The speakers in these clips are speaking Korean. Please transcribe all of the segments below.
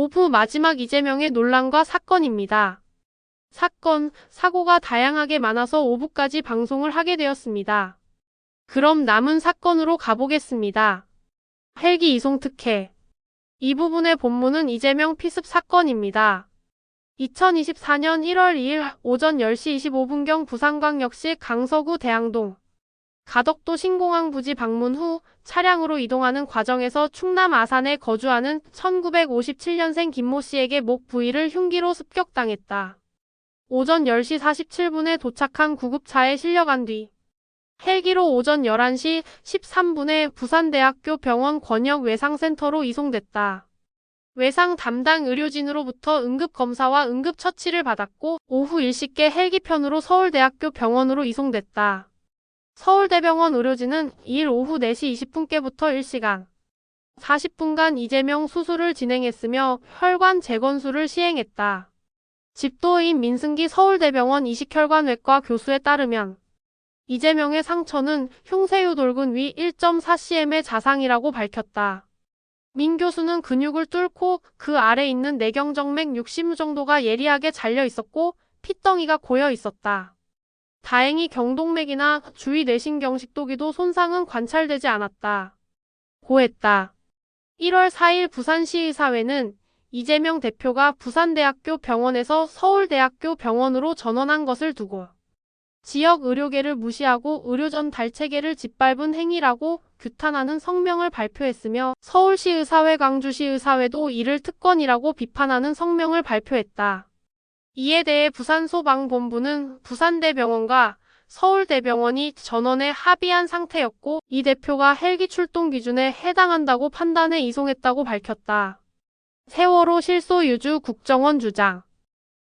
오후 마지막 이재명의 논란과 사건입니다. 사건, 사고가 다양하게 많아서 오후까지 방송을 하게 되었습니다. 그럼 남은 사건으로 가보겠습니다. 헬기 이송 특혜. 이 부분의 본문은 이재명 피습 사건입니다. 2024년 1월 2일 오전 10시 25분경 부산광역시 강서구 대항동 가덕도 신공항 부지 방문 후 차량으로 이동하는 과정에서 충남 아산에 거주하는 1957년생 김모 씨에게 목 부위를 흉기로 습격당했다. 오전 10시 47분에 도착한 구급차에 실려간 뒤 헬기로 오전 11시 13분에 부산대학교 병원 권역 외상센터로 이송됐다. 외상 담당 의료진으로부터 응급검사와 응급처치를 받았고 오후 일시께 헬기편으로 서울대학교 병원으로 이송됐다. 서울대병원 의료진은 2일 오후 4시 20분께부터 1시간 40분간 이재명 수술을 진행했으며 혈관 재건수를 시행했다. 집도의인 민승기 서울대병원 이식혈관외과 교수에 따르면 이재명의 상처는 흉쇄유 돌근 위 1.4cm의 자상이라고 밝혔다. 민 교수는 근육을 뚫고 그 아래 있는 내경정맥 60 정도가 예리하게 잘려 있었고 핏덩이가 고여 있었다. 다행히 경동맥이나 주위 내신경식도기도 손상은 관찰되지 않았다. 고했다. 1월 4일 부산시의사회는 이재명 대표가 부산대학교 병원에서 서울대학교 병원으로 전원한 것을 두고 지역 의료계를 무시하고 의료전 달체계를 짓밟은 행위라고 규탄하는 성명을 발표했으며 서울시의사회 광주시의사회도 이를 특권이라고 비판하는 성명을 발표했다. 이에 대해 부산소방본부는 부산대병원과 서울대병원이 전원에 합의한 상태였고 이 대표가 헬기 출동 기준에 해당한다고 판단해 이송했다고 밝혔다. 세월호 실소 유주 국정원 주장.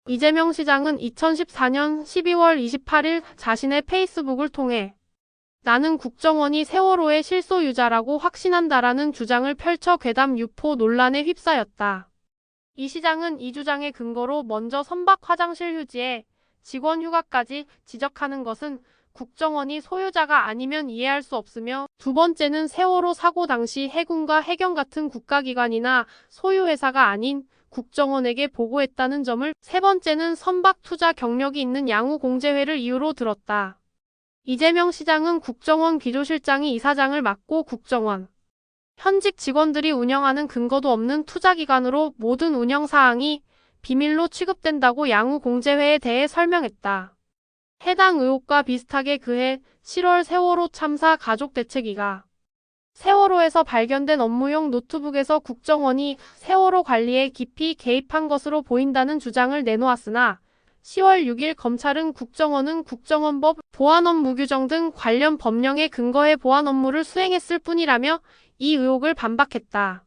이재명 시장은 2014년 12월 28일 자신의 페이스북을 통해 나는 국정원이 세월호의 실소유자라고 확신한다라는 주장을 펼쳐 괴담 유포 논란에 휩싸였다. 이 시장은 이 주장의 근거로 먼저 선박 화장실 휴지에 직원 휴가까지 지적하는 것은 국정원이 소유자가 아니면 이해할 수 없으며 두 번째는 세월호 사고 당시 해군과 해경 같은 국가기관이나 소유회사가 아닌 국정원에게 보고했다는 점을 세 번째는 선박 투자 경력이 있는 양우공제회를 이유로 들었다. 이재명 시장은 국정원 기조실장이 이사장을 맡고 국정원 현직 직원들이 운영하는 근거도 없는 투자기관으로 모든 운영사항이 비밀로 취급된다고 양우공제회에 대해 설명했다. 해당 의혹과 비슷하게 그해 7월 세월호 참사 가족대책위가 세월호에서 발견된 업무용 노트북에서 국정원이 세월호 관리에 깊이 개입한 것으로 보인다는 주장을 내놓았으나 10월 6일 검찰은 국정원은 국정원법, 보안업무 규정 등 관련 법령에 근거해 보안 업무를 수행했을 뿐이라며 이 의혹을 반박했다.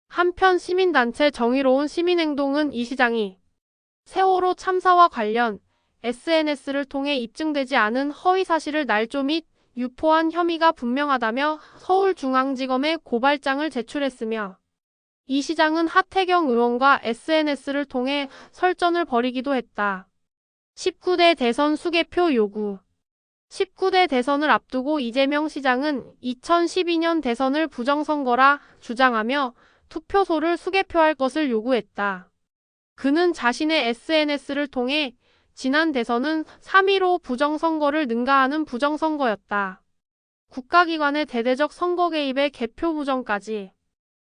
한편 시민단체 정의로운 시민행동은 이 시장이 세월호 참사와 관련 SNS를 통해 입증되지 않은 허위사실을 날조 및 유포한 혐의가 분명하다며 서울중앙지검에 고발장을 제출했으며 이 시장은 하태경 의원과 SNS를 통해 설전을 벌이기도 했다. 19대 대선 수개표 요구. 19대 대선을 앞두고 이재명 시장은 2012년 대선을 부정선거라 주장하며 투표소를 수개표할 것을 요구했다. 그는 자신의 SNS를 통해 지난 대선은 3.15 부정선거를 능가하는 부정선거였다. 국가기관의 대대적 선거 개입에 개표 부정까지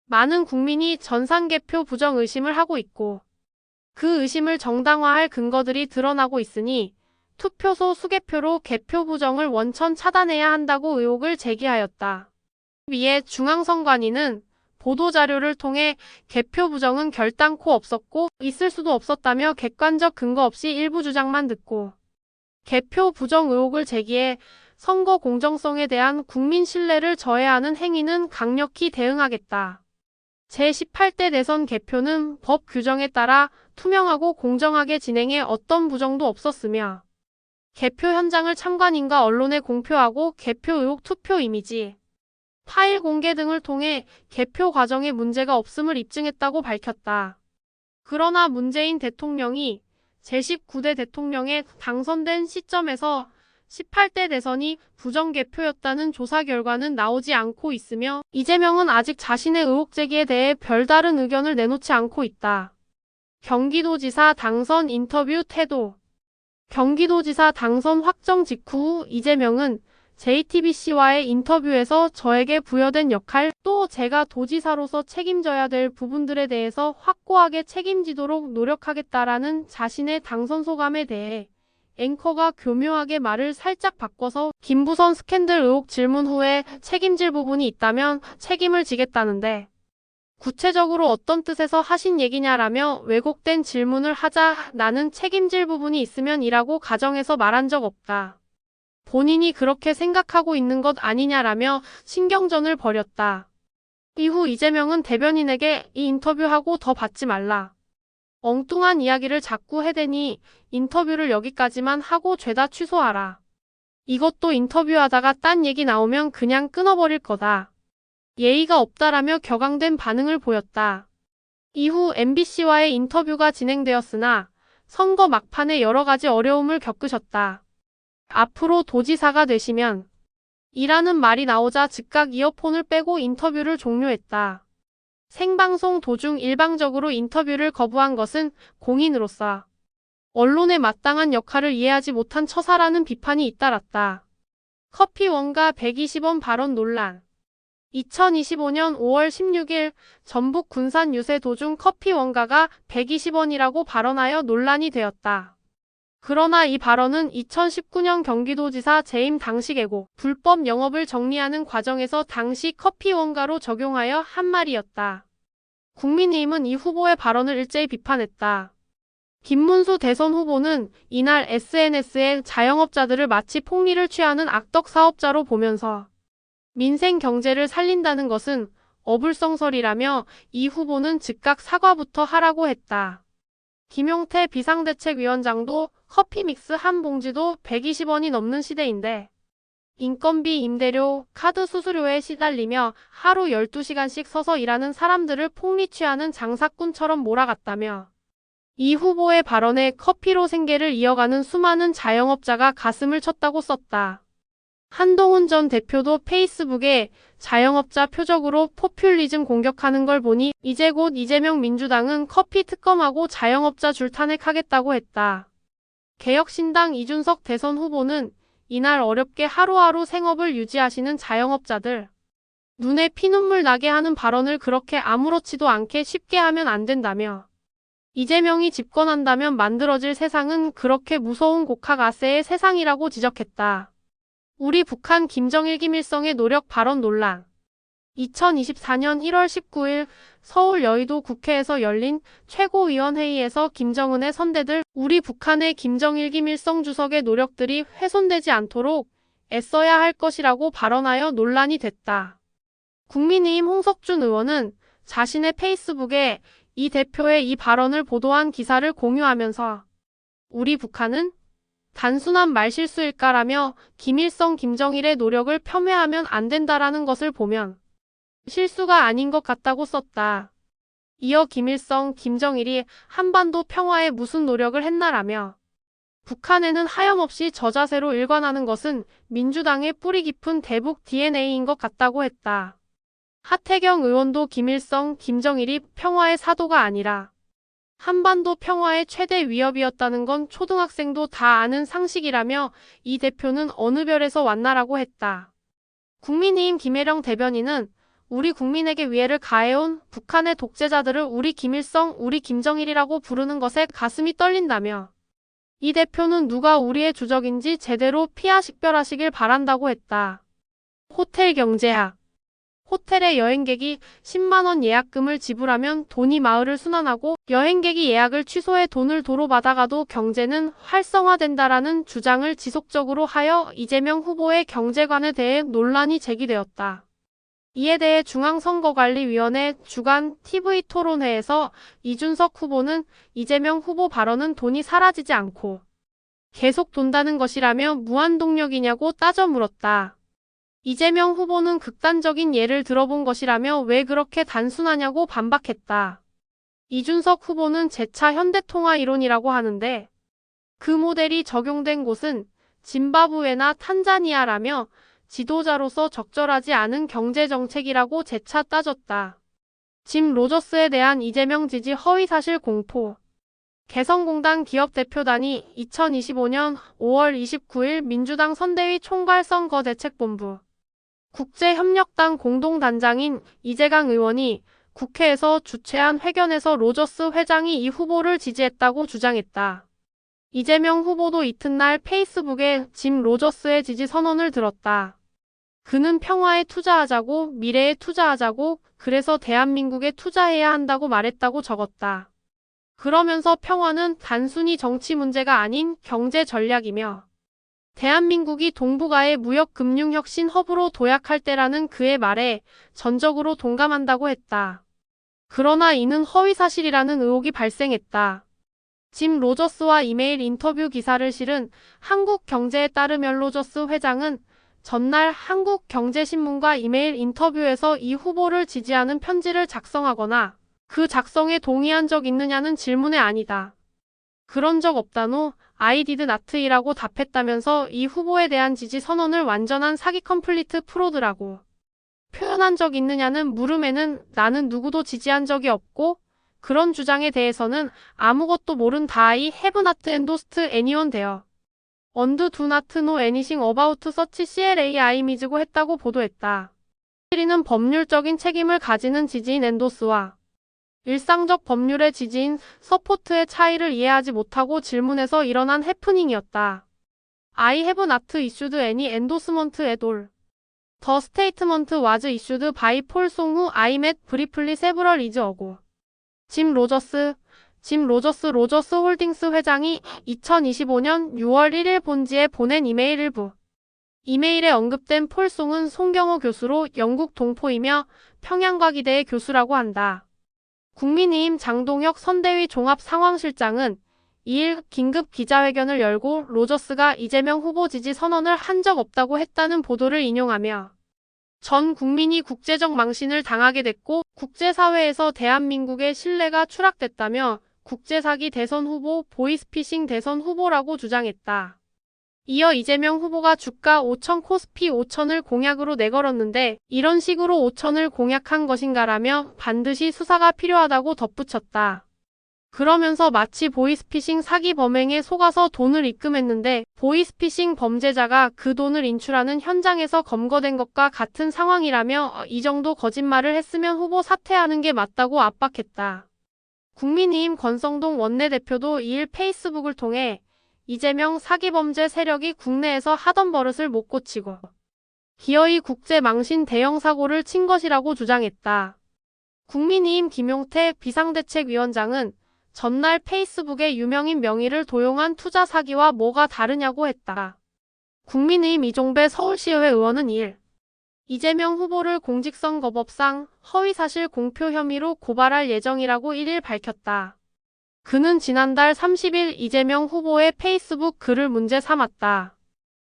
많은 국민이 전산개표 부정 의심을 하고 있고 그 의심을 정당화할 근거들이 드러나고 있으니 투표소 수개표로 개표 부정을 원천 차단해야 한다고 의혹을 제기하였다. 이에 중앙선관위는 보도자료를 통해 개표 부정은 결단코 없었고 있을 수도 없었다며 객관적 근거 없이 일부 주장만 듣고 개표 부정 의혹을 제기해 선거 공정성에 대한 국민 신뢰를 저해하는 행위는 강력히 대응하겠다. 제18대 대선 개표는 법 규정에 따라 투명하고 공정하게 진행해 어떤 부정도 없었으며 개표 현장을 참관인과 언론에 공표하고 개표 의혹 투표 이미지 파일 공개 등을 통해 개표 과정에 문제가 없음을 입증했다고 밝혔다. 그러나 문재인 대통령이 제19대 대통령에 당선된 시점에서 18대 대선이 부정개표였다는 조사 결과는 나오지 않고 있으며 이재명은 아직 자신의 의혹 제기에 대해 별다른 의견을 내놓지 않고 있다. 경기도지사 당선 인터뷰 태도. 경기도지사 당선 확정 직후 후 이재명은 JTBC와의 인터뷰에서 저에게 부여된 역할, 또 제가 도지사로서 책임져야 될 부분들에 대해서 확고하게 책임지도록 노력하겠다라는 자신의 당선 소감에 대해 앵커가 교묘하게 말을 살짝 바꿔서 김부선 스캔들 의혹 질문 후에 책임질 부분이 있다면 책임을 지겠다는데 구체적으로 어떤 뜻에서 하신 얘기냐라며 왜곡된 질문을 하자 나는 책임질 부분이 있으면 이라고 가정해서 말한 적 없다. 본인이 그렇게 생각하고 있는 것 아니냐라며 신경전을 벌였다. 이후 이재명은 대변인에게 이 인터뷰하고 더 받지 말라. 엉뚱한 이야기를 자꾸 해대니 인터뷰를 여기까지만 하고 죄다 취소하라. 이것도 인터뷰하다가 딴 얘기 나오면 그냥 끊어버릴 거다. 예의가 없다라며 격앙된 반응을 보였다. 이후 MBC와의 인터뷰가 진행되었으나 선거 막판에 여러 가지 어려움을 겪으셨다. 앞으로 도지사가 되시면 이라는 말이 나오자 즉각 이어폰을 빼고 인터뷰를 종료했다. 생방송 도중 일방적으로 인터뷰를 거부한 것은 공인으로서 언론의 마땅한 역할을 이해하지 못한 처사라는 비판이 잇따랐다. 커피 원가 120원 발언 논란. 2025년 5월 16일 전북 군산 유세 도중 커피 원가가 120원이라고 발언하여 논란이 되었다. 그러나 이 발언은 2019년 경기도지사 재임 당시 계곡 불법 영업을 정리하는 과정에서 당시 커피 원가로 적용하여 한 말이었다. 국민의힘은 이 후보의 발언을 일제히 비판했다. 김문수 대선 후보는 이날 SNS에 자영업자들을 마치 폭리를 취하는 악덕 사업자로 보면서 민생 경제를 살린다는 것은 어불성설이라며 이 후보는 즉각 사과부터 하라고 했다. 김용태 비상대책위원장도 커피 믹스 한 봉지도 120원이 넘는 시대인데 인건비, 임대료, 카드 수수료에 시달리며 하루 12시간씩 서서 일하는 사람들을 폭리 취하는 장사꾼처럼 몰아갔다며 이 후보의 발언에 커피로 생계를 이어가는 수많은 자영업자가 가슴을 쳤다고 썼다. 한동훈 전 대표도 페이스북에 자영업자 표적으로 포퓰리즘 공격하는 걸 보니 이제 곧 이재명 민주당은 커피 특검하고 자영업자 줄탄핵하겠다고 했다. 개혁신당 이준석 대선 후보는 이날 어렵게 하루하루 생업을 유지하시는 자영업자들 눈에 피눈물 나게 하는 발언을 그렇게 아무렇지도 않게 쉽게 하면 안 된다며 이재명이 집권한다면 만들어질 세상은 그렇게 무서운 곡학아세의 세상이라고 지적했다. 우리 북한 김정일 김일성의 노력 발언 논란. 2024년 1월 19일 서울 여의도 국회에서 열린 최고위원회의에서 김정은의 선대들 우리 북한의 김정일 김일성 주석의 노력들이 훼손되지 않도록 애써야 할 것이라고 발언하여 논란이 됐다. 국민의힘 홍석준 의원은 자신의 페이스북에 이 대표의 이 발언을 보도한 기사를 공유하면서 우리 북한은 단순한 말실수일까라며 김일성 김정일의 노력을 폄훼하면 안 된다라는 것을 보면 실수가 아닌 것 같다고 썼다. 이어 김일성, 김정일이 한반도 평화에 무슨 노력을 했나라며 북한에는 하염없이 저자세로 일관하는 것은 민주당의 뿌리 깊은 대북 DNA인 것 같다고 했다. 하태경 의원도 김일성, 김정일이 평화의 사도가 아니라 한반도 평화의 최대 위협이었다는 건 초등학생도 다 아는 상식이라며 이 대표는 어느 별에서 왔나라고 했다. 국민의힘 김혜령 대변인은 우리 국민에게 위해를 가해온 북한의 독재자들을 우리 김일성, 우리 김정일이라고 부르는 것에 가슴이 떨린다며 이 대표는 누가 우리의 주적인지 제대로 피하식별하시길 바란다고 했다. 호텔 경제학. 호텔의 여행객이 10만원 예약금을 지불하면 돈이 마을을 순환하고 여행객이 예약을 취소해 돈을 도로 받아가도 경제는 활성화된다라는 주장을 지속적으로 하여 이재명 후보의 경제관에 대해 논란이 제기되었다. 이에 대해 중앙선거관리위원회 주간 TV토론회에서 이준석 후보는 이재명 후보 발언은 돈이 사라지지 않고 계속 돈다는 것이라며 무한동력이냐고 따져 물었다. 이재명 후보는 극단적인 예를 들어본 것이라며 왜 그렇게 단순하냐고 반박했다. 이준석 후보는 재차 현대통화 이론이라고 하는데 그 모델이 적용된 곳은 짐바브웨나 탄자니아라며 지도자로서 적절하지 않은 경제정책이라고 재차 따졌다. 짐 로저스에 대한 이재명 지지 허위사실 공포. 개성공단 기업대표단이 2025년 5월 29일 민주당 선대위 총괄선거대책본부 국제협력단 공동단장인 이재강 의원이 국회에서 주최한 회견에서 로저스 회장이 이 후보를 지지했다고 주장했다. 이재명 후보도 이튿날 페이스북에 짐 로저스의 지지 선언을 들었다. 그는 평화에 투자하자고, 미래에 투자하자고, 그래서 대한민국에 투자해야 한다고 말했다고 적었다. 그러면서 평화는 단순히 정치 문제가 아닌 경제 전략이며 대한민국이 동북아의 무역금융혁신 허브로 도약할 때라는 그의 말에 전적으로 동감한다고 했다. 그러나 이는 허위사실이라는 의혹이 발생했다. 짐 로저스와 이메일 인터뷰 기사를 실은 한국경제에 따르면 로저스 회장은 전날 한국경제신문과 이메일 인터뷰에서 이 후보를 지지하는 편지를 작성하거나 그 작성에 동의한 적 있느냐는 질문에 아니다. 그런 적 없다노 I did not이라고 답했다면서 이 후보에 대한 지지 선언을 완전한 사기 컴플리트 프로드라고 표현한 적 있느냐는 물음에는 나는 누구도 지지한 적이 없고 그런 주장에 대해서는 아무것도 모른 다 I have not endorsed anyone there. And do not know anything about such CLAIM이즈고 했다고 보도했다. 시리는 법률적인 책임을 가지는 지지인 엔도스와 일상적 법률의 지지인 서포트의 차이를 이해하지 못하고 질문에서 일어난 해프닝이었다. I have not issued any endorsement at all. The statement was issued by Paul Song who I met briefly several years ago. 짐 로저스 로저스 홀딩스 회장이 2025년 6월 1일 본지에 보낸 이메일 일부. 이메일에 언급된 폴 송은 송경호 교수로 영국 동포이며 평양과기대의 교수라고 한다. 국민의힘 장동혁 선대위 종합상황실장은 2일 긴급 기자회견을 열고 로저스가 이재명 후보 지지 선언을 한 적 없다고 했다는 보도를 인용하며 전 국민이 국제적 망신을 당하게 됐고 국제사회에서 대한민국의 신뢰가 추락됐다며 국제사기 대선 후보 보이스피싱 대선 후보라고 주장했다. 이어 이재명 후보가 주가 5천 코스피 5천을 공약으로 내걸었는데 이런 식으로 5천을 공약한 것인가라며 반드시 수사가 필요하다고 덧붙였다. 그러면서 마치 보이스피싱 사기 범행에 속아서 돈을 입금했는데 보이스피싱 범죄자가 그 돈을 인출하는 현장에서 검거된 것과 같은 상황이라며 이 정도 거짓말을 했으면 후보 사퇴하는 게 맞다고 압박했다. 국민의힘 권성동 원내대표도 2일 페이스북을 통해 이재명 사기범죄 세력이 국내에서 하던 버릇을 못 고치고 기어이 국제망신 대형 사고를 친 것이라고 주장했다. 국민의힘 김용태 비상대책위원장은 전날 페이스북에 유명인 명의를 도용한 투자 사기와 뭐가 다르냐고 했다. 국민의힘 이종배 서울시의회 의원은 2일 이재명 후보를 공직선거법상 허위사실 공표 혐의로 고발할 예정이라고 1일 밝혔다. 그는 지난달 30일 이재명 후보의 페이스북 글을 문제 삼았다.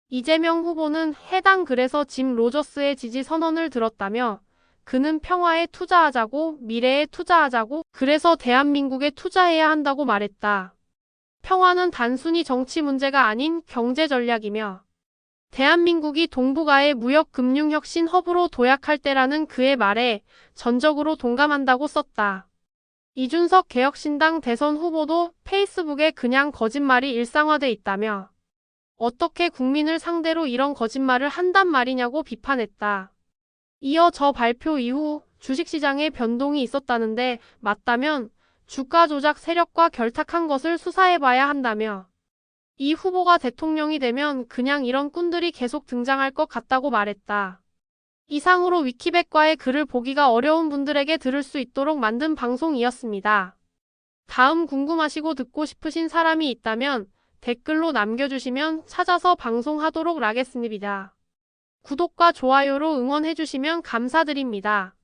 이재명 후보는 해당 글에서 짐 로저스의 지지 선언을 들었다며 그는 평화에 투자하자고, 미래에 투자하자고, 그래서 대한민국에 투자해야 한다고 말했다. 평화는 단순히 정치 문제가 아닌 경제 전략이며 대한민국이 동북아의 무역금융혁신 허브로 도약할 때라는 그의 말에 전적으로 동감한다고 썼다. 이준석 개혁신당 대선 후보도 페이스북에 그냥 거짓말이 일상화돼 있다며 어떻게 국민을 상대로 이런 거짓말을 한단 말이냐고 비판했다. 이어 저 발표 이후 주식시장에 변동이 있었다는데 맞다면 주가 조작 세력과 결탁한 것을 수사해봐야 한다며 이 후보가 대통령이 되면 그냥 이런 꾼들이 계속 등장할 것 같다고 말했다. 이상으로 위키백과의 글을 보기가 어려운 분들에게 들을 수 있도록 만든 방송이었습니다. 다음 궁금하시고 듣고 싶으신 사람이 있다면 댓글로 남겨주시면 찾아서 방송하도록 하겠습니다. 구독과 좋아요로 응원해주시면 감사드립니다.